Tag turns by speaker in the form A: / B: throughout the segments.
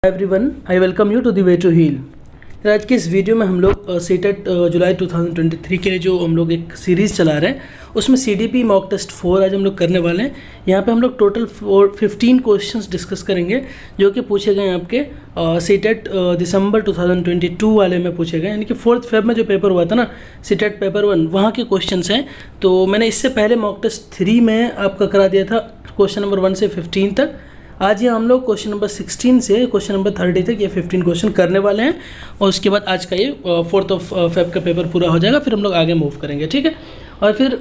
A: Everyone, I welcome you to the way to heal. आज की इस वीडियो में हम लोग सीटेट जुलाई 2023 के लिए जो हम लोग एक सीरीज़ चला रहे हैं उसमें सीडीपी मॉक टेस्ट 4 आज हम लोग करने वाले हैं। यहाँ पे हम लोग टोटल 15 क्वेश्चंस डिस्कस करेंगे जो कि पूछे गए आपके सीटेट दिसंबर 2022 वाले में पूछे गए, यानी कि 4 फेब में जो पेपर हुआ था ना सीटेट पेपर 1, वहाँ के क्वेश्चंस हैं। तो मैंने इससे पहले मॉक टेस्ट 3 में आपका करा दिया था क्वेश्चन नंबर 1 से 15 तक। आज ये हम लोग क्वेश्चन नंबर 16 से क्वेश्चन नंबर 30 तक ये 15 क्वेश्चन करने वाले हैं और उसके बाद आज का ये 4 फेब का पेपर पूरा हो जाएगा। फिर हम लोग आगे मूव करेंगे, ठीक है। और फिर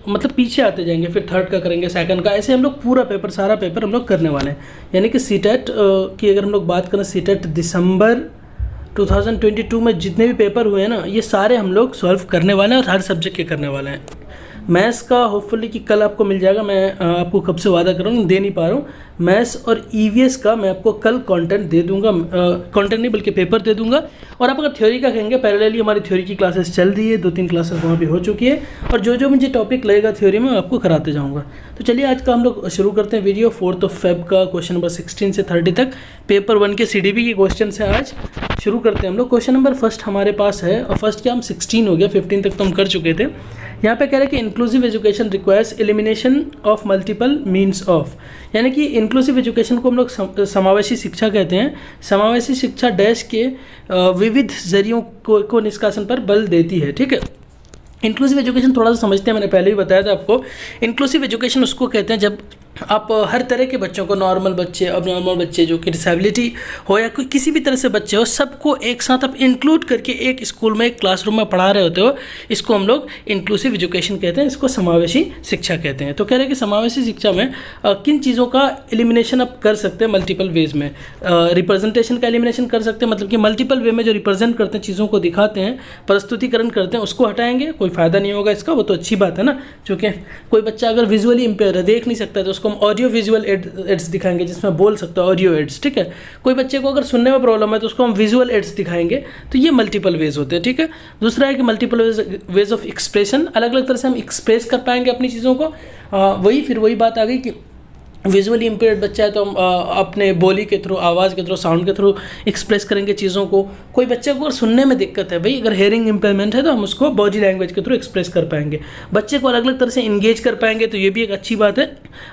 A: मतलब पीछे आते जाएंगे, फिर थर्ड का करेंगे, सेकंड का, ऐसे हम लोग पूरा पेपर सारा पेपर हम लोग करने वाले हैं। यानी कि सीटेट की अगर हम लोग बात करें, सीटेट दिसंबर 2022 में जितने भी पेपर हुए हैं ना, ये सारे हम लोग सॉल्व करने वाले हैं और हर सब्जेक्ट के करने वाले हैं। मैथ्स का होपफुली कि कल आपको मिल जाएगा, मैं आपको कब से वादा कर रहा हूँ, दे नहीं पा रहा हूँ। मैथ्स और ईवीएस का मैं आपको कल कंटेंट दे दूंगा, कंटेंट नहीं बल्कि पेपर दे दूंगा। और आप अगर थ्योरी का कहेंगे, पैरेलली हमारी थ्योरी की क्लासेस चल रही है, 2-3 क्लासेस वहाँ भी हो चुकी है और जो जो मुझे टॉपिक लगेगा थ्योरी में आपको कराते जाऊँगा। तो चलिए आज का हम लोग शुरू करते हैं वीडियो। 4 फेब का क्वेश्चन नंबर 16 से 30 तक पेपर 1 के सीडीपी के क्वेश्चन है। आज शुरू करते हैं हम लोग। क्वेश्चन नंबर फर्स्ट हमारे पास है, और फर्स्ट क्या हम 16 हो गया, 15 तक तो हम कर चुके थे। यहाँ पे कह रहे हैं कि inclusive education requires elimination of multiple means of, यानी कि इंक्लूसिव एजुकेशन को हम लोग समावेशी शिक्षा कहते हैं। समावेशी शिक्षा डैश के विविध जरियों को निष्कासन पर बल देती है, ठीक है। इंक्लूसिव एजुकेशन थोड़ा सा समझते हैं, मैंने पहले भी बताया था आपको। इंक्लूसिव एजुकेशन उसको कहते हैं जब आप हर तरह के बच्चों को, नॉर्मल बच्चे, अब नॉर्मल बच्चे जो कि डिसेबिलिटी हो या कोई किसी भी तरह से बच्चे हो, सबको एक साथ आप इंक्लूड करके एक स्कूल में, एक क्लासरूम में पढ़ा रहे होते हो, इसको हम लोग इंक्लूसिव एजुकेशन कहते हैं, इसको समावेशी शिक्षा कहते हैं। तो कह रहे हैं कि समावेशी शिक्षा में किन चीज़ों का एलिमिनेशन आप कर सकते हैं मल्टीपल वेज में। रिप्रेजेंटेशन का एलिमिनेशन कर सकते हैं, मतलब कि मल्टीपल वे में जो रिप्रेजेंट करते हैं, चीज़ों को दिखाते हैं, प्रस्तुतिकरण करते हैं, उसको हटाएंगे, कोई फ़ायदा नहीं होगा इसका। वो तो अच्छी बात है ना, क्योंकि कोई बच्चा अगर विजुअली इम्पेयर है, देख नहीं सकता है, तो उसको हम ऑडियो विजुअल एड्स दिखाएंगे जिसमें बोल सकता है, ऑडियो एड्स, ठीक है। कोई बच्चे को अगर सुनने में प्रॉब्लम है तो उसको हम विजुअल एड्स दिखाएंगे। तो ये मल्टीपल वेज होते हैं, ठीक है। दूसरा है कि मल्टीपल वेज ऑफ एक्सप्रेशन, अलग अलग तरह से हम एक्सप्रेस कर पाएंगे अपनी चीज़ों को। वही बात आ गई कि विजुअली इम्पेयर्ड बच्चा है तो हम अपने बोली के थ्रू, आवाज़ के थ्रू, साउंड के थ्रू एक्सप्रेस करेंगे चीज़ों को। कोई बच्चे को अगर सुनने में दिक्कत है, भाई अगर हेयरिंग इम्पेयरमेंट है, तो हम उसको बॉडी लैंग्वेज के थ्रू एक्सप्रेस कर पाएंगे। बच्चे को अलग अलग तरह से इंगेज कर पाएंगे, तो ये भी एक अच्छी बात है।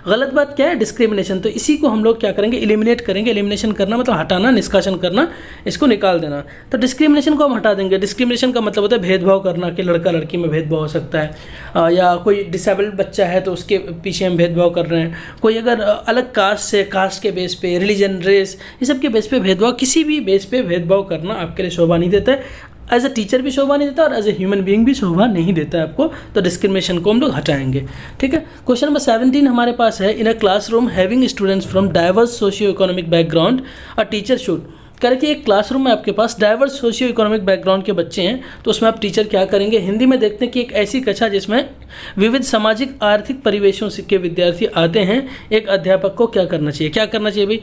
A: गलत बात क्या है? डिस्क्रिमिनेशन। तो इसी को हम लोग क्या करेंगे? एलिमिनेट करेंगे। एलिमिनेशन करना मतलब हटाना, निष्कासन करना, इसको निकाल देना। तो डिस्क्रिमिनेशन को हम हटा देंगे। डिस्क्रिमिनेशन का मतलब होता है भेदभाव करना, कि लड़का लड़की में भेदभाव हो सकता है, या कोई डिसेबल्ड बच्चा है तो उसके पीछे हम भेदभाव कर रहे हैं। कोई अगर अलग कास्ट से, कास्ट के बेस पे, रिलीजन, रेस, ये सब के बेस पे भेदभाव, किसी भी बेस पे भेदभाव करना आपके लिए शोभा नहीं देता है। एज अ टीचर भी शोभा नहीं देता और एज ए ह्यूमन बीइंग भी शोभा नहीं देता है आपको। तो डिस्क्रिमिनेशन को हम लोग हटाएंगे, ठीक है। क्वेश्चन नंबर 17 हमारे पास है, in a classroom having students from diverse socio economic background a teacher should, करके एक क्लासरूम में आपके पास डाइवर्स सोशियो इकोनॉमिक बैकग्राउंड के बच्चे हैं, तो उसमें आप टीचर क्या करेंगे? हिंदी में देखते हैं कि एक ऐसी कक्षा जिसमें विविध सामाजिक आर्थिक परिवेशों के विद्यार्थी आते हैं, एक अध्यापक को क्या करना चाहिए? क्या करना चाहिए भाई?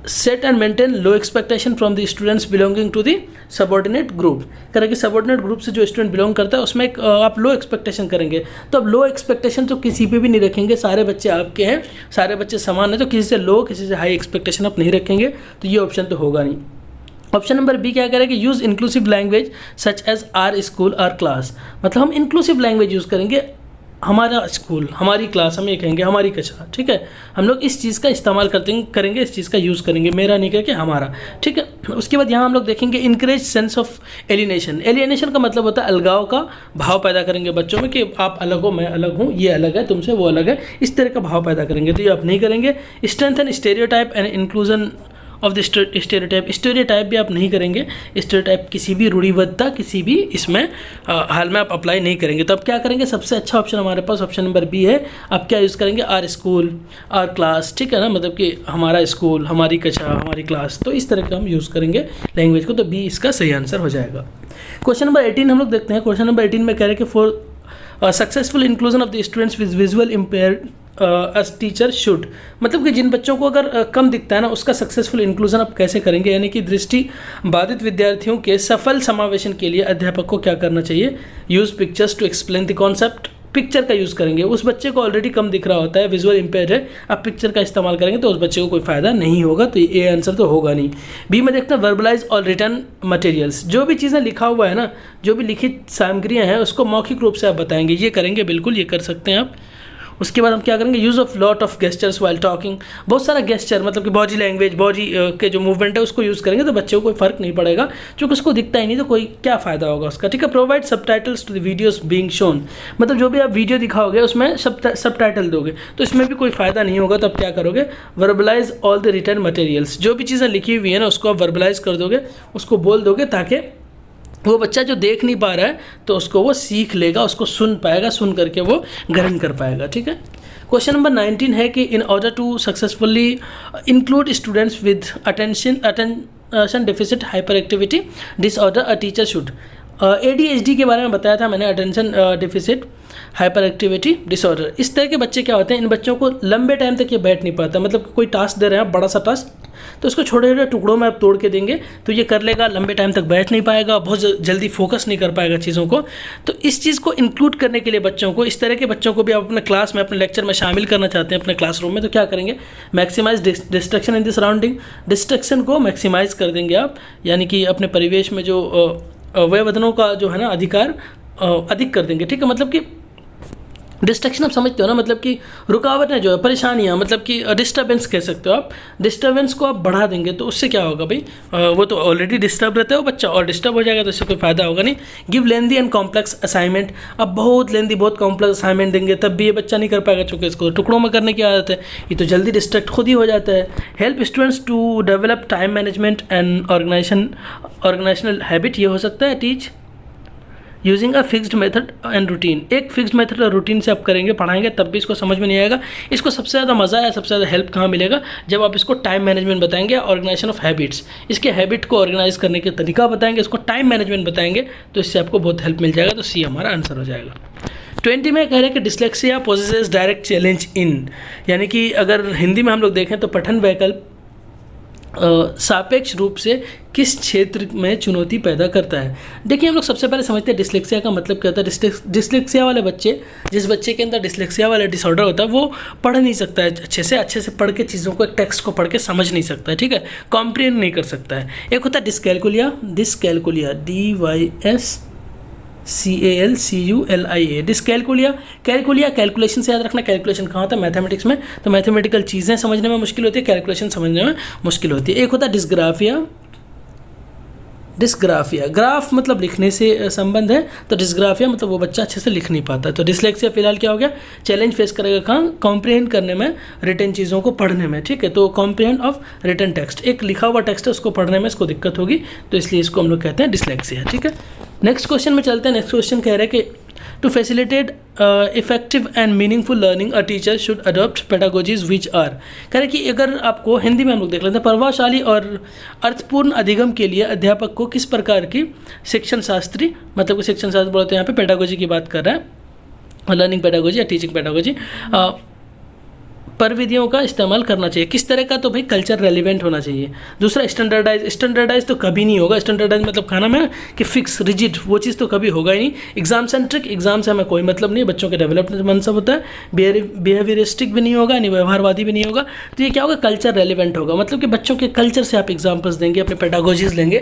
A: Set and maintain low expectation from the students belonging to the subordinate group, करके सबॉर्डिनेट ग्रुप से जो स्टूडेंट बिलोंग करता है उसमें एक आप लो एक्सपेक्टेशन करेंगे। तो अब लो एक्सपेक्टेशन तो किसी पे भी नहीं रखेंगे, सारे बच्चे आपके हैं, सारे बच्चे समान हैं, तो किसी से लो, किसी से हाई एक्सपेक्टेशन आप नहीं रखेंगे। तो ये ऑप्शन तो होगा नहीं। ऑप्शन नंबर बी क्या करें कि use inclusive language such as our school our class, मतलब हम इंक्लूसिव लैंग्वेज यूज़ करेंगे। हमारा स्कूल, हमारी क्लास, हम ये कहेंगे हमारी कक्षा, ठीक है। हम लोग इस चीज़ का इस्तेमाल करेंगे, इस चीज़ का यूज़ करेंगे, मेरा नहीं कह के हमारा, ठीक है। उसके बाद यहाँ हम लोग देखेंगे encourage sense of alienation. Alienation का मतलब होता है अलगाव का भाव पैदा करेंगे बच्चों में, कि आप अलग हो, मैं अलग हूँ, ये अलग है तुमसे, वो अलग है, इस तरह का भाव पैदा करेंगे। तो ये आप नहीं करेंगे। Strengthen stereotype and inclusion of the stereotype, stereotype भी आप नहीं करेंगे। स्टेरियोटाइप किसी भी रूढ़िबद्धता, किसी भी इसमें हाल में आप अप्लाई नहीं करेंगे। तो अब क्या करेंगे? सबसे अच्छा ऑप्शन हमारे पास ऑप्शन नंबर बी है। आप क्या यूज़ करेंगे? आर स्कूल आर क्लास, ठीक है ना, मतलब कि हमारा स्कूल, हमारी कक्षा, हमारी क्लास, तो इस तरह का हम यूज़ करेंगे लैंग्वेज को। तो बी इसका सही आंसर हो जाएगा। क्वेश्चन नंबर 18 हम लोग देखते हैं। क्वेश्चन नंबर 18 में कह रहे हैं कि for successful inclusion of the students with visual impaired as teacher should, मतलब कि जिन बच्चों को अगर कम दिखता है ना, उसका सक्सेसफुल इंक्लूजन आप कैसे करेंगे? यानी कि दृष्टि बाधित विद्यार्थियों के सफल समावेशन के लिए अध्यापक को क्या करना चाहिए? Use pictures to explain the concept, picture का यूज़ करेंगे। उस बच्चे को ऑलरेडी कम दिख रहा होता है, विजुअल इम्पेयर है, अब पिक्चर का इस्तेमाल करेंगे तो उस बच्चे को कोई फ़ायदा नहीं होगा, तो ये आंसर तो होगा नहीं। बी में देखते हैं वर्बलाइज और रिटर्न मटेरियल्स, जो भी चीज़ें लिखा हुआ है ना, जो भी लिखित सामग्रियाँ हैं उसको मौखिक रूप से आप बताएंगे, ये करेंगे, बिल्कुल ये कर सकते हैं आप। उसके बाद हम क्या करेंगे, use of lot of gestures while talking, बहुत सारा गेस्चर मतलब कि बॉडी लैंग्वेज, बॉडी के जो मूवमेंट है उसको यूज़ करेंगे तो बच्चे को कोई फ़र्क नहीं पड़ेगा, क्योंकि उसको दिखता ही नहीं तो कोई क्या फ़ायदा होगा उसका, ठीक है। Provide subtitles to the videos being shown, मतलब जो भी आप वीडियो दिखाओगे उसमें सबटाइटल दोगे तो इसमें भी कोई फ़ायदा नहीं होगा, तो आप क्या करोगे, verbalise all the return materials, जो भी चीज़ें लिखी हुई है ना उसको आप वर्बलाइज कर दोगे, उसको बोल दोगे, ताकि वो बच्चा जो देख नहीं पा रहा है तो उसको वो सीख लेगा, उसको सुन पाएगा, सुन करके वो ग्रहण कर पाएगा, ठीक है। क्वेश्चन नंबर 19 है कि in order to successfully include students with attention deficit hyper activity disorder a teacher should, ADHD के बारे में बताया था मैंने, attention deficit hyper activity disorder. इस तरह के बच्चे क्या होते हैं, इन बच्चों को लंबे टाइम तक ये बैठ नहीं पाता, मतलब कोई टास्क दे रहे हैं बड़ा सा टास्क, तो उसको छोटे छोटे टुकड़ों में आप तोड़ के देंगे तो ये कर लेगा, लंबे टाइम तक बैठ नहीं पाएगा, बहुत जल्दी फोकस नहीं कर पाएगा चीज़ों को। तो इस चीज़ को इंक्लूड करने के लिए बच्चों को, इस तरह के बच्चों को भी आप अपने क्लास में, अपने लेक्चर में शामिल करना चाहते हैं अपने क्लासरूम में, तो क्या करेंगे, maximize distraction in the surrounding, distraction को मैक्सिमाइज कर देंगे आप, यानी कि अपने परिवेश में जो व्यवधानों का जो है ना अधिकार अधिक कर देंगे, ठीक है। मतलब कि डिस्ट्रक्शन आप समझते हो ना, मतलब कि रुकावटें जो है, परेशानियाँ, मतलब कि डिस्टर्बेंस कह सकते हो आप, डिस्टर्बेंस को आप बढ़ा देंगे तो उससे क्या होगा भाई, वो तो ऑलरेडी डिस्टर्ब रहता है वो बच्चा, और डिस्टर्ब हो जाएगा तो इससे कोई फ़ायदा होगा नहीं। Give lengthy and complex assignment, अब बहुत लेंदी, बहुत कॉम्प्लेक्स असाइनमेंट देंगे तब भी ये बच्चा नहीं कर पाएगा, चूँकि इसको टुकड़ों में करने की आदत है, ये तो जल्दी डिस्ट्रैक्ट खुद ही हो जाता है। Help students to develop time management and organizational habit, ये हो सकता है। Teach using a fixed method and routine, एक फिक्स्ड मेथड और रूटीन से आप करेंगे, पढ़ाएंगे, तब भी इसको समझ में नहीं आएगा। इसको सबसे ज़्यादा मज़ा या सबसे ज़्यादा हेल्प कहाँ मिलेगा, जब आप इसको टाइम मैनेजमेंट बताएंगे, ऑर्गेनाइजेशन ऑफ हैबिट्स, इसके हैबिट को ऑर्गेनाइज करने के तरीका बताएंगे, इसको टाइम मैनेजमेंट बताएंगे, तो इससे आपको बहुत हेल्प मिल जाएगा, तो सी हमारा आंसर हो जाएगा। 20 में कह रहे हैं कि dyslexia possesses direct challenge in, यानी कि अगर हिंदी में हम लोग देखें तो पठन वैकल्प सापेक्ष रूप से किस क्षेत्र में चुनौती पैदा करता है। देखिए हम लोग सबसे पहले समझते हैं डिस्लेक्सिया का मतलब क्या होता है। डिस्लेक्सिया वाले बच्चे, जिस बच्चे के अंदर डिस्लेक्सिया वाला डिसऑर्डर होता है, वो पढ़ नहीं सकता है अच्छे से पढ़ के चीज़ों को, टेक्स्ट को पढ़ के समझ नहीं सकता है, ठीक है, कॉम्प्रिहेंड नहीं कर सकता है। एक होता है डिस्कैलकुलिया, DYSCALCULIA, डिस्कैलकुलिया, कैलकुलिया कैलकुलेशन से याद रखना, कैलकुलेशन कहाँ होता है, मैथमेटिक्स में, तो मैथमेटिकल चीज़ें समझने में मुश्किल होती है, कैलकुलेशन समझने में मुश्किल होती है। एक होता है डिस्ग्राफिया, ग्राफ मतलब लिखने से संबंध है, तो डिस्ग्राफिया मतलब वो बच्चा अच्छे से लिख नहीं पाता है। तो डिस्लेक्सिया फिलहाल क्या हो गया, चैलेंज फेस करेगा कहाँ, कॉम्प्रिहेंड करने में, रिटन चीज़ों को पढ़ने में, ठीक है। तो कॉम्प्रिहेंड ऑफ रिटन टेक्स्ट, एक लिखा हुआ टेक्स्ट है उसको पढ़ने में इसको दिक्कत होगी, तो इसलिए इसको हम लोग कहते हैं डिस्लेक्सिया, ठीक है। नेक्स्ट क्वेश्चन में चलते हैं। नेक्स्ट क्वेश्चन कह रहे हैं कि to facilitate effective and meaningful learning a teacher should adopt pedagogies which are, कह रहे कि अगर आपको हिंदी में हम लोग देख लेते हैं, प्रभावशाली और अर्थपूर्ण अधिगम के लिए अध्यापक को किस प्रकार की शिक्षण शास्त्री, मतलब कि शिक्षण शास्त्र बोलते हैं, यहाँ पे पेडागोजी की बात कर रहे हैं, लर्निंग पेडागोजी या टीचिंग पेडागोजी, प्रविधियों का इस्तेमाल करना चाहिए। किस तरह का, तो भाई कल्चर रेलिवेंट होना चाहिए। दूसरा स्टैंडर्डाइज तो कभी नहीं होगा, स्टैंडर्डाइज मतलब खाना में कि फिक्स रिजिड, वो चीज़ तो कभी होगा ही नहीं। एग्जाम सेंट्रिक, एग्जाम से हमें कोई मतलब नहीं, बच्चों के डेवलपमेंट मनसब होता है। बिहेवियरिस्टिक भी नहीं होगा, नहीं व्यवहारवादी भी नहीं होगा, तो ये क्या होगा, कल्चर रेलिवेंट होगा, मतलब कि बच्चों के कल्चर से आप एग्जाम्पल्स देंगे, अपने पेडागोजीज लेंगे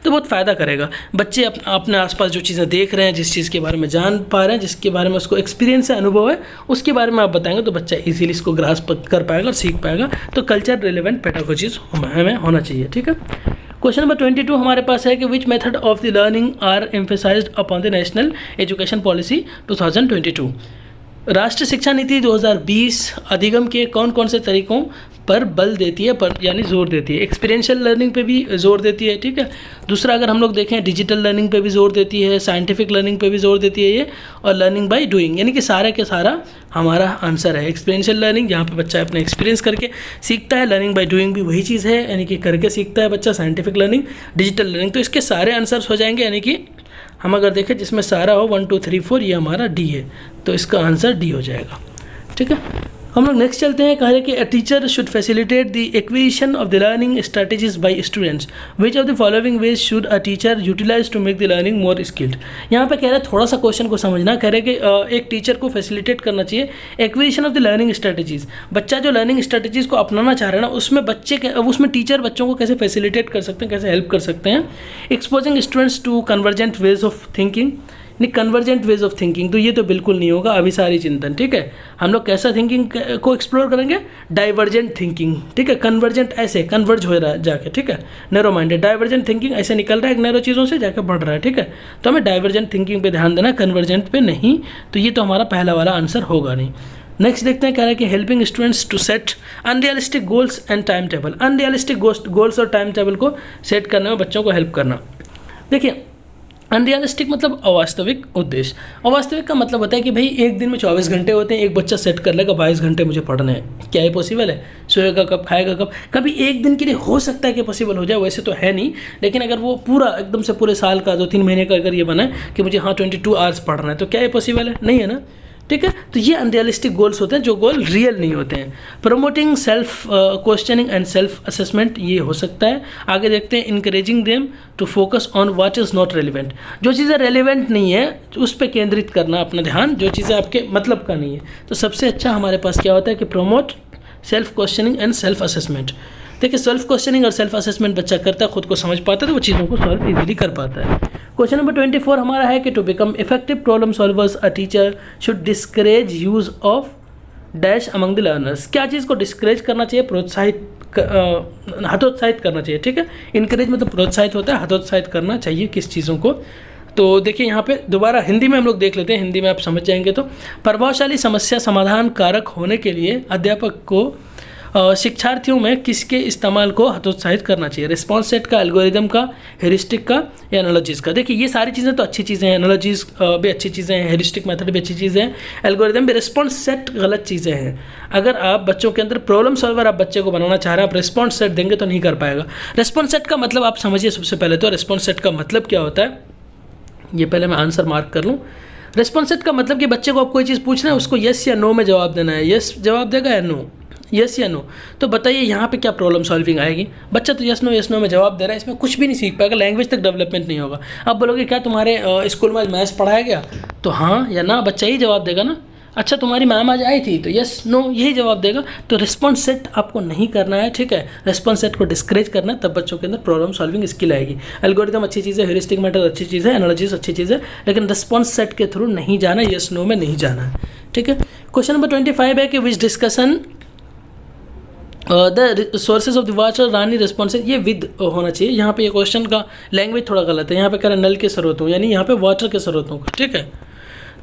A: तो बहुत फ़ायदा करेगा। बच्चे अपने आसपास जो चीज़ें देख रहे हैं, जिस चीज़ के बारे में जान पा रहे हैं, जिसके बारे में उसको एक्सपीरियंस है, अनुभव है, उसके बारे में आप बताएंगे तो बच्चा इजीली इसको ग्रास्प कर पाएगा और सीख पाएगा। तो कल्चर रिलेवेंट पेडागोजीज हमें होना चाहिए, ठीक है। क्वेश्चन नंबर 22 हमारे पास है कि which method of the learning are emphasized upon the national education policy 2022, राष्ट्रीय शिक्षा नीति 2020 अधिगम के कौन कौन से तरीकों पर बल देती है, पर यानी जोर देती है। एक्सपीरियंशियल लर्निंग पे भी जोर देती है, ठीक है। दूसरा अगर हम लोग देखें, डिजिटल लर्निंग पे भी जोर देती है, साइंटिफिक लर्निंग पे भी जोर देती है ये, और लर्निंग बाय डूइंग, यानी कि सारा के सारा हमारा आंसर है। एक्सपीरियंशियल लर्निंग जहाँ पे बच्चा अपने एक्सपीरियंस करके सीखता है, लर्निंग बाय डूइंग भी वही चीज़ है, यानी कि करके सीखता है बच्चा। साइंटिफिक लर्निंग, डिजिटल लर्निंग, तो इसके सारे आंसर्स हो जाएंगे, यानी कि हम अगर देखें जिसमें सारा हो 1 2 3 4, ये हमारा डी है, तो इसका आंसर डी हो जाएगा, ठीक है। हम लोग नेक्स्ट चलते हैं। कह रहे कि a teacher should facilitate the acquisition of the learning strategies by students, which of the following ways should a teacher utilize to make the learning more skilled. यहाँ पे कह रहे हैं थोड़ा सा क्वेश्चन को समझना। कह रहे हैं कि एक टीचर को फैसिलिटेट करना चाहिए acquisition of the learning strategies. बच्चा जो लर्निंग स्ट्रैटेजीज को अपनाना चाह रहा है ना, उसमें टीचर बच्चों को कैसे फैसिलिटेट कर सकते हैं, कैसे हेल्प कर सकते हैं। Exposing students to convergent ways of thinking, नहीं कन्वर्जेंट वेज ऑफ थिंकिंग तो ये तो बिल्कुल नहीं होगा। अभिसारी चिंतन, ठीक है। हम लोग कैसा थिंकिंग को एक्सप्लोर करेंगे, डाइवर्जेंट थिंकिंग, ठीक है। कन्वर्जेंट ऐसे कन्वर्ज हो रहा है जाके, ठीक है। नैरो माइंडेड, डाइवर्जेंट थिंकिंग ऐसे निकल रहा है नैरो चीज़ों से जाकर बढ़ रहा है, ठीक है। तो हमें डाइवर्जेंट थिंकिंग पे ध्यान देना, कन्वर्जेंट पे नहीं। तो ये तो हमारा पहला वाला आंसर होगा नहीं। नेक्स्ट देखते हैं, कह रहा है कि helping students to set unrealistic goals and time table. Unrealistic goals और टाइम टेबल को सेट करने में बच्चों को हेल्प करना। देखिए अनरियलिस्टिक मतलब अवास्तविक उद्देश्य। अवास्तविक का मतलब होता है कि भाई एक दिन में 24 घंटे होते हैं, एक बच्चा सेट कर लेगा 22 घंटे मुझे पढ़ना है। क्या ये पॉसिबल है? सोएगा कब, खाएगा कब? कभी एक दिन के लिए हो सकता है कि पॉसिबल हो जाए, वैसे तो है नहीं। लेकिन अगर वो पूरा एकदम से पूरे साल का 2-3 महीने का अगर ये बना है कि मुझे 22 आवर्स पढ़ना है, तो क्या ये पॉसिबल है? नहीं है ना, ठीक है। तो ये अनरियलिस्टिक गोल्स होते हैं जो गोल रियल नहीं होते हैं। Promoting self questioning and self assessment, ये हो सकता है। आगे देखते हैं, encouraging them to focus on what is not relevant. जो चीज़ें रेलिवेंट नहीं है उस पर केंद्रित करना अपना ध्यान, जो चीज़ें आपके मतलब का नहीं है। तो सबसे अच्छा हमारे पास क्या होता है कि promote self questioning and self assessment. देखिए सेल्फ क्वेश्चनिंग और सेल्फ असेसमेंट बच्चा करता है, खुद को समझ पाता है, तो वो चीज़ों को सॉल्व इजीली कर पाता है। क्वेश्चन नंबर 24 हमारा है कि to become effective problem solvers a teacher should discourage use of dash among the learners. क्या चीज़ को डिस्करेज करना चाहिए? हतोत्साहित करना चाहिए, ठीक है। इनकरेज मतलब प्रोत्साहित होता है, हतोत्साहित करना चाहिए किस चीज़ों को। तो देखिए यहाँ पे दोबारा हिंदी में हम लोग देख लेते हैं, हिंदी में आप समझ जाएंगे। तो प्रभावशाली समस्या समाधान कारक होने के लिए अध्यापक को शिक्षार्थियों में किसके इस्तेमाल को हतोत्साहित करना चाहिए? रिस्पॉन्स सेट का, एल्गोरिदम का, हेरिस्टिक का या एनालॉजीज का। देखिए ये सारी चीज़ें तो अच्छी चीज़ें हैं, एनालॉजीज भी अच्छी चीज़ें हैं, हेरिस्टिक मेथड भी अच्छी चीज़ें हैं, एल्गोरिदम भी। रिस्पॉन्स सेट गलत चीज़ें हैं। अगर आप बच्चों के अंदर प्रॉब्लम सॉल्वर आप बच्चे को बनाना चाह रहे हैं, आप रिस्पॉन्स सेट देंगे तो नहीं कर पाएगा। रिस्पॉन्स सेट का मतलब आप समझिए सबसे पहले तो रिस्पॉन्स सेट का मतलब क्या होता है, ये पहले मैं आंसर मार्क कर लूँ। रिस्पॉन्स सेट का मतलब कि बच्चे को आप कोई चीज़ पूछना है, उसको यस या नो में जवाब देना है। यस जवाब देगा या नो, यस या नो। तो बताइए यहाँ पे क्या प्रॉब्लम सॉल्विंग आएगी? बच्चा तो यस नो में जवाब दे रहा है, इसमें कुछ भी नहीं सीख पाएगा, लैंग्वेज तक डेवलपमेंट नहीं होगा। अब बोलोगे क्या तुम्हारे स्कूल में मैथ्स पढ़ाया गया? तो हाँ या ना बच्चा ही जवाब देगा ना। अच्छा तुम्हारी मैम आज आई थी, तो यस नो यही जवाब देगा। तो रिस्पॉन्स सेट आपको नहीं करना है, ठीक है। रिस्पॉन्स सेट को डिस्करेज करना है, तब बच्चों के अंदर प्रॉब्लम सॉल्विंग स्किल आएगी। एल्गोरिदम अच्छी चीज़ है, हेरिस्टिक मेथड अच्छी चीज़ है, एनालॉजीज अच्छी चीज़ है, लेकिन रिस्पॉन्स सेट के थ्रू नहीं जाना, यस नो में नहीं जाना है, ठीक है। क्वेश्चन नंबर 25 है कि which discussion the sources of the water Rani response, ये विद होना चाहिए। यहाँ पे ये क्वेश्चन का लैंग्वेज थोड़ा गलत है। यहाँ पे कह रहा है नल के स्रोतों, यानी यहाँ पे वाटर के स्रोतों का, ठीक है।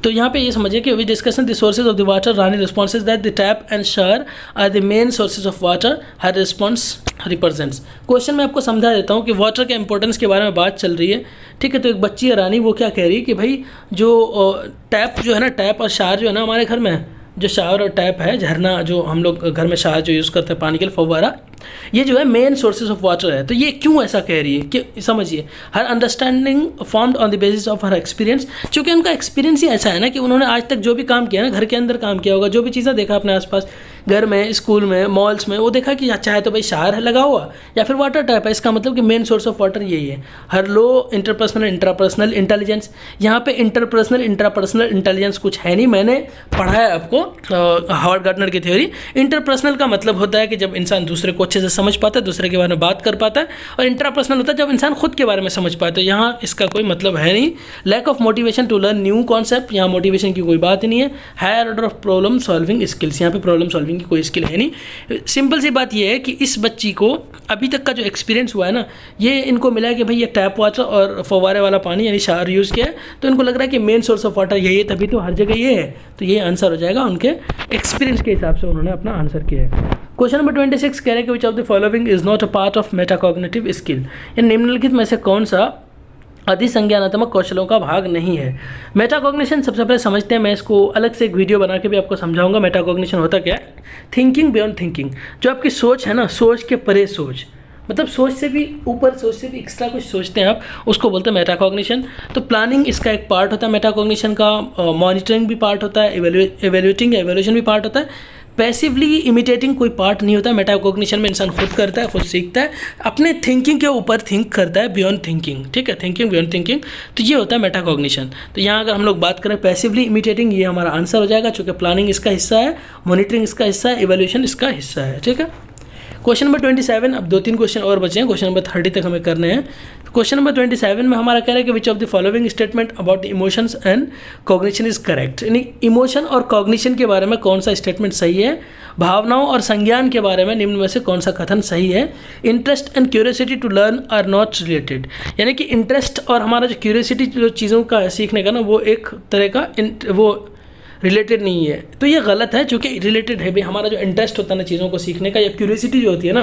A: तो यहाँ पे ये समझिए कि which discussion the sources of the water Rani responses that the tap and shower are the main sources of water her response represents. Question में आपको समझा देता हूँ कि वाटर के इंपॉर्टेंस के बारे में बात चल रही है, ठीक है। तो एक बच्ची है रानी, वो क्या कह रही है कि भाई जो टैप जो है ना, टैप और शावर जो है ना हमारे घर में, जो शावर और टैप है, झरना जो हम लोग घर में शावर जो यूज़ करते हैं पानी के लिए, फव्वारा, ये जो है मेन सोर्सेज ऑफ वाटर है। तो ये क्यों ऐसा कह रही है कि समझिए, her understanding formed on the basis of her experience. क्योंकि उनका एक्सपीरियंस ही ऐसा है ना कि उन्होंने आज तक जो भी काम किया ना, घर के अंदर काम किया होगा, जो भी चीज़ें देखा अपने आसपास, घर में, स्कूल में, मॉल्स में, वो देखा कि चाहे तो भाई शावर है लगा हुआ या फिर वाटर टैप है। इसका मतलब कि मेन सोर्स ऑफ वाटर यही है। हर लो इंटरपर्सनल इंट्रापर्सनल इंटेलिजेंस, यहाँ पे इंटरपर्सनल इंट्रापर्सनल इंटेलिजेंस कुछ है नहीं, मैंने पढ़ा है आपको हावर्ड गार्डनर की थ्योरी। इंटरपर्सनल का मतलब होता है कि जब इंसान दूसरे को अच्छे से समझ पाता है, दूसरे के बारे में बात कर पाता है, और इंट्रापर्सनल होता है जब इंसान खुद के बारे में समझ पाता है। यहाँ इसका कोई मतलब है नहीं। Lack of motivation to learn new concept, यहाँ मोटिवेशन की कोई बात ही नहीं है। Higher order of problem solving skills, यहाँ पे प्रॉब्लम सॉल्विंग की कोई स्किल है नहीं। सिंपल सी बात यह है कि इस बच्ची को अभी तक का जो एक्सपीरियंस हुआ है ना, ये इनको मिला है कि भाई ये टैप वाटर और फव्वारे वाला पानी यानी शावर यूज़ किया है, तो इनको लग रहा है कि मेन सोर्स ऑफ वाटर यही है, तभी तो हर जगह ये है। तो ये आंसर हो जाएगा, उनके एक्सपीरियंस के हिसाब से उन्होंने अपना आंसर किया है। क्वेश्चन नंबर 26 कह रहे हैं कि विच of the following is not a part of metacognitive skill, या निम्नलिखित में से कौन सा अधिसंज्ञानात्मक कौशलों का भाग नहीं है। मेटाकॉग्निशन सबसे पहले समझते हैं, मैं इसको अलग से एक वीडियो बना के भी आपको समझाऊंगा। मेटाकॉग्निशन होता क्या है? थिंकिंग बियॉन्ड थिंकिंग, जो आपकी सोच है ना, सोच के परे सोच, मतलब सोच से भी ऊपर, सोच से भी एक्स्ट्रा कुछ सोचते हैं आप, उसको बोलते हैं मेटाकॉग्निशन। तो प्लानिंग इसका एक पार्ट होता है मेटाकॉग्निशन का, मॉनिटरिंग भी पार्ट होता है, एवेल्यूएटिंग एवेल्यूशन भी पार्ट होता है। पैसिवली इमिटेटिंग कोई पार्ट नहीं होता है। मेटाकॉग्निशन में इंसान खुद करता है, खुद सीखता है, अपने थिंकिंग के ऊपर थिंक करता है, बियॉन्ड थिंकिंग, ठीक है, थिंकिंग बियॉन्ड थिंकिंग, तो ये होता है मेटाकॉग्निशन। तो यहाँ अगर हम लोग बात करें पैसिवली इमिटेटिंग, ये हमारा आंसर हो जाएगा, चूँकि प्लानिंग इसका हिस्सा है, मॉनिटरिंग इसका हिस्सा है, इवैल्यूएशन इसका हिस्सा है, ठीक है। क्वेश्चन नंबर 27, अब 2-3 क्वेश्चन और बचे हैं, क्वेश्चन नंबर 30 तक हमें करने हैं। क्वेश्चन नंबर 27 में हमारा कह रहा है कि विच of the following statement about the emotions and cognition is correct, यानी इमोशन और कॉग्निशन के बारे में कौन सा स्टेटमेंट सही है, भावनाओं और संज्ञान के बारे में निम्न में से कौन सा कथन सही है। Interest and curiosity to learn are not related, यानी कि इंटरेस्ट और हमारा जो क्यूरियोसिटी जो चीज़ों का सीखने का ना, वो एक तरह का वो रिलेटेड नहीं है, तो ये गलत है। चूँकि रिलेटेड है भाई, हमारा जो इंटरेस्ट होता है ना चीज़ों को सीखने का, या क्यूरियोसिटी जो होती है ना,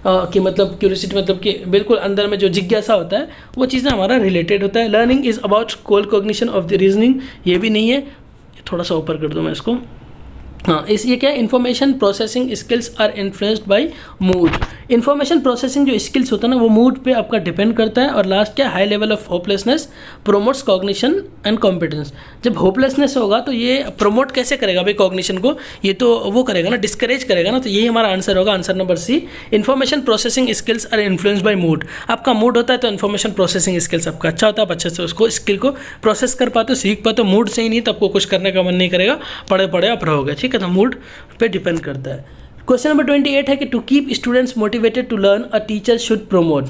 A: कि मतलब क्यूरियोसिटी मतलब कि बिल्कुल अंदर में जो जिज्ञासा होता है, वो चीज़ें हमारा रिलेटेड होता है। Learning is about cold cognition of the reasoning, ये भी नहीं है, थोड़ा सा ऊपर कर दूँ मैं इसको। हाँ, इस ये क्या है, information processing skills are influenced by mood. Information processing जो स्किल्स होता है ना, वो मूड पे आपका डिपेंड करता है। और लास्ट क्या, high level of hopelessness promotes cognition and competence. जब होपलेसनेस होगा तो ये प्रमोट कैसे करेगा भाई कॉग्निशन को, ये तो वो करेगा ना, डिस्करेज करेगा ना, तो यही हमारा आंसर होगा, answer number C. Information processing skills are influenced by mood. आपका मूड होता है तो इन्फॉर्मेशन प्रोसेसिंग स्किल्स आपका अच्छा होता है, आप अच्छे से उसको स्किल को प्रोसेस कर पाते हो, सीख पाते हो। मूड सही नहीं तो आपको कुछ करने का मन नहीं करेगा, पढ़े पढ़े आप रहोगे, ठीक है, तो मूड पे डिपेंड करता है। क्वेश्चन नंबर 28 है कि to keep students motivated to learn a teacher should promote.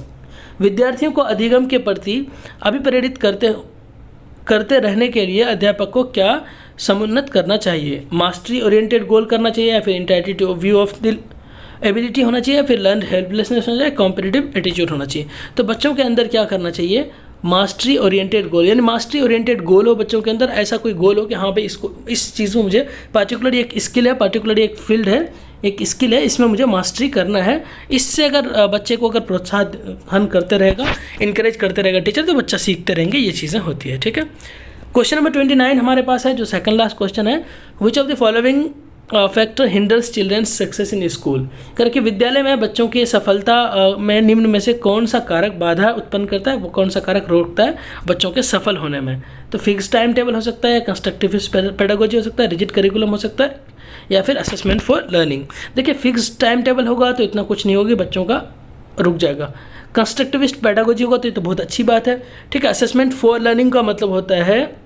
A: विद्यार्थियों को अधिगम के प्रति अभिप्रेरित करते रहने के लिए अध्यापक को क्या समुन्नत करना चाहिए। मास्टरी ओरिएंटेड गोल करना चाहिए, या फिर entitled view of the ability होना चाहिए, या फिर लर्न हेल्पलेसनेस होना चाहिए, कॉम्पिटिटिव एटीट्यूड होना चाहिए। तो बच्चों के अंदर क्या करना चाहिए, मास्टरी ओरिएंटेड गोल, यानी मास्टरी ओरिएंटेड गोल हो बच्चों के अंदर, ऐसा कोई गोल हो कि हाँ भाई इसको इस चीज़ में मुझे पार्टिकुलरली एक स्किल है, पार्टिकुलरली एक फील्ड है, एक स्किल है, इसमें मुझे मास्टरी करना है। इससे अगर बच्चे को अगर प्रोत्साहन करते रहेगा, इनकरेज करते रहेगा टीचर, तो बच्चा सीखते रहेंगे, ये चीज़ें होती है, ठीक है। क्वेश्चन नंबर 29 हमारे पास है, जो सेकंड लास्ट क्वेश्चन है, which of the following factor hinders children's success in school, करके विद्यालय में बच्चों की सफलता में निम्न में से कौन सा कारक बाधा उत्पन्न करता है, वो कौन सा कारक रोकता है बच्चों के सफल होने में। तो फिक्स टाइम टेबल हो सकता है, कंस्ट्रक्टिविस्ट पेडागोजी हो सकता है, रिजिड करिकुलम हो सकता है, या फिर असेसमेंट फॉर लर्निंग। देखिए फिक्स टाइम टेबल होगा तो इतना कुछ नहीं होगी, बच्चों का रुक जाएगा। कंस्ट्रक्टिविस्ट पेडागोजी होगा तो ये तो बहुत अच्छी बात है, ठीक है। असेसमेंट फॉर लर्निंग का मतलब होता है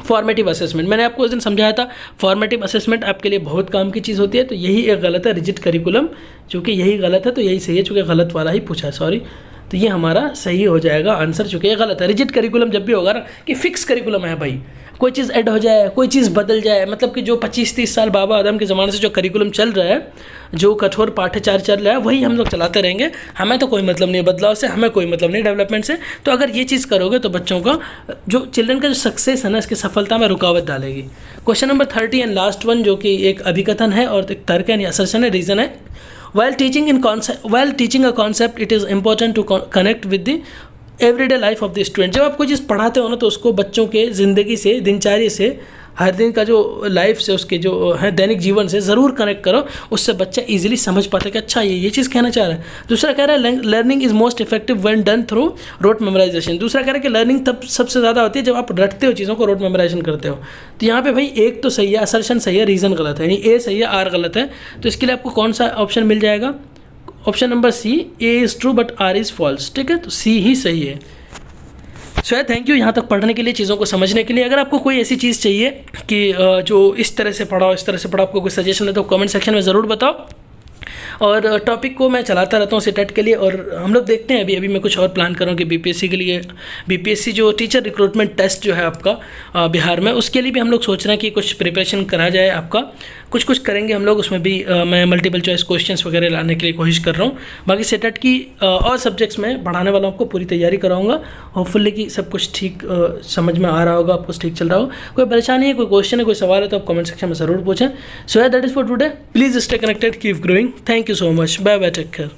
A: फॉर्मेटिव असेसमेंट। मैंने आपको उस दिन समझाया था, फॉर्मेटिव असेसमेंट आपके लिए बहुत काम की चीज़ होती है, तो यही एक गलत है। रिजिड करिकुलम, चूँकि यही गलत है तो यही सही है, चूँकि गलत वाला ही पूछा है, सॉरी, तो ये हमारा सही हो जाएगा आंसर, चूँकि ये गलत है। रिजिड करिकुलम जब भी होगा ना कि फिक्स करिकुलम है भाई, कोई चीज़ ऐड हो जाए, कोई चीज़ बदल जाए, मतलब कि जो 25-30 साल बाबा आदम के ज़माने से जो करिकुलम चल रहा है, जो कठोर पाठ्यचार्य चल रहा है, वही हम लोग चलाते रहेंगे, हमें तो कोई मतलब नहीं बदलाव से, हमें कोई मतलब नहीं डेवलपमेंट से। तो अगर ये चीज़ करोगे तो बच्चों का जो चिल्ड्रन का जो सक्सेस है ना, इसकी सफलता में रुकावट डालेगी। Question number 30 and last one, जो कि एक अभिकथन है और एक तर्क है, यानी असर्शन है, रीज़न है। while teaching a concept it is important to connect with the everyday life of the student. जब आप कोई चीज़ पढ़ाते हो ना, तो उसको बच्चों के ज़िंदगी से, दिनचर्या से, हर दिन का जो लाइफ से, उसके जो है दैनिक जीवन से ज़रूर कनेक्ट करो, उससे बच्चा इजीली समझ पाता है कि अच्छा ये चीज़ कहना चाह रहा है। दूसरा कह रहा है learning is most effective when done through rote memorization. दूसरा कह रहा है कि लर्निंग तब सबसे ज़्यादा होती है जब आप रटते हो चीज़ों को, रोट मेमोराइजेशन करते हो। तो यहाँ पे भाई एक तो सही है, असर्शन सही है, रीज़न गलत है, यानी ए सही है, आर गलत है। तो इसके लिए आपको कौन सा ऑप्शन मिल जाएगा, option number C, A is true but R is false, ठीक है, तो सी ही सही है। सो थैंक यू यहाँ तक पढ़ने के लिए, चीज़ों को समझने के लिए। अगर आपको कोई ऐसी चीज़ चाहिए कि जो इस तरह से पढ़ाओ, इस तरह से पढ़ाओ, आपको कोई सजेशन है तो कमेंट सेक्शन में ज़रूर बताओ। और टॉपिक को मैं चलाता रहता हूँ सेटेट के लिए, और हम लोग देखते हैं अभी मैं कुछ और प्लान कर रहा हूँ कि बीपीएससी के लिए, बीपीएससी जो टीचर रिक्रूटमेंट टेस्ट जो है आपका बिहार में, उसके लिए भी हम लोग सोच रहे हैं कि कुछ प्रिपरेशन करा जाए आपका, कुछ करेंगे हम लोग। उसमें भी मैं मल्टीपल चॉइस क्वेश्चंस वगैरह लाने के लिए कोशिश कर रहा हूँ। बाकी सेटेट की और सब्जेक्ट्स में पढ़ाने वाला आपको पूरी तैयारी कराऊंगा। होपफुली कि सब कुछ ठीक समझ में आ रहा होगा, आपको ठीक चल रहा हो। कोई परेशानी है, कोई क्वेश्चन है, कोई सवाल है तो आप कमेंट सेक्शन में ज़रूर पूछें। So that is for today, please stay connected, keep growing. Thank you so much, bye bye, take care.